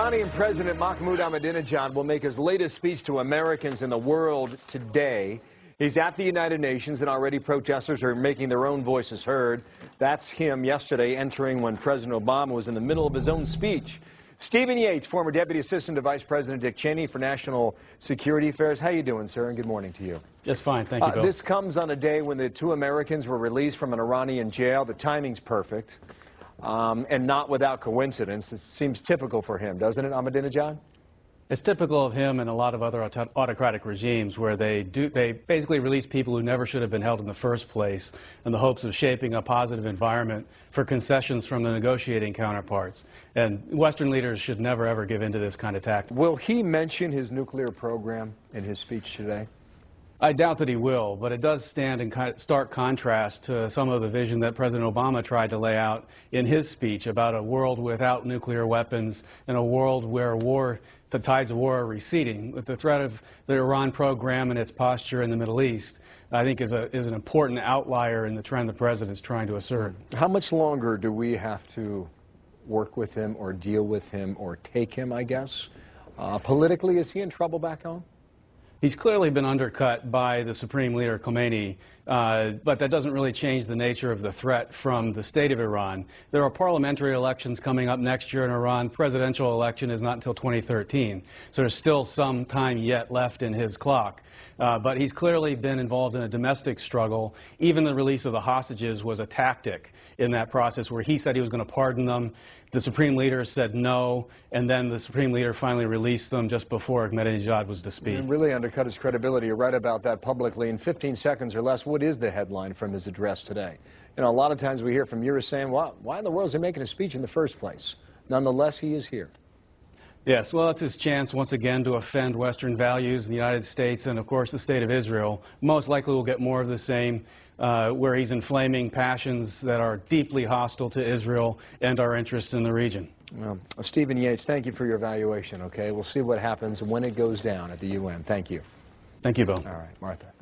Iranian President Mahmoud Ahmadinejad will make his latest speech to Americans in the world today. He's at the United Nations, and already protesters are making their own voices heard. That's him yesterday entering when President Obama was in the middle of his own speech. Stephen Yates, former Deputy Assistant to Vice President Dick Cheney for National Security Affairs. How you doing, sir? And good morning to you. Just fine, thank you, Bill. This comes on a day when the two Americans were released from an Iranian jail. The timing's perfect, and not without coincidence. It seems typical for him, doesn't it, Ahmadinejad? It's typical of him and a lot of other autocratic regimes where they basically release people who never should have been held in the first place in the hopes of shaping a positive environment for concessions from the negotiating counterparts. And Western leaders should never, ever give in to this kind of tactic. Will he mention his nuclear program in his speech today? I doubt that he will, but it does stand in stark contrast to some of the vision that President Obama tried to lay out in his speech about a world without nuclear weapons and a world where the tides of war are receding. With the threat of the Iran program and its posture in the Middle East, I think is an important outlier in the trend the President is trying to assert. How much longer do we have to work with him or deal with him or take him, I guess? Politically, is he in trouble back home? He's clearly been undercut by the Supreme Leader Khomeini, but that doesn't really change the nature of the threat from the state of Iran. There are parliamentary elections coming up next year in Iran. Presidential election is not until 2013, so there's still some time yet left in his clock. But he's clearly been involved in a domestic struggle. Even the release of the hostages was a tactic in that process where he said he was going to pardon them. The Supreme Leader said no, and then the Supreme Leader finally released them just before Ahmadinejad was to speak. It really undercut his credibility. You're right about that publicly. In 15 seconds or less, what is the headline from his address today? You know, a lot of times we hear from you saying, well, why in the world is he making a speech in the first place? Nonetheless, he is here. Yes, well, it's his chance once again to offend Western values in the United States and, of course, the state of Israel. Most likely we'll get more of the same, where he's inflaming passions that are deeply hostile to Israel and our interests in the region. Well, Stephen Yates, thank you for your evaluation, okay? We'll see what happens when it goes down at the UN. Thank you. Thank you, Bill. All right, Martha.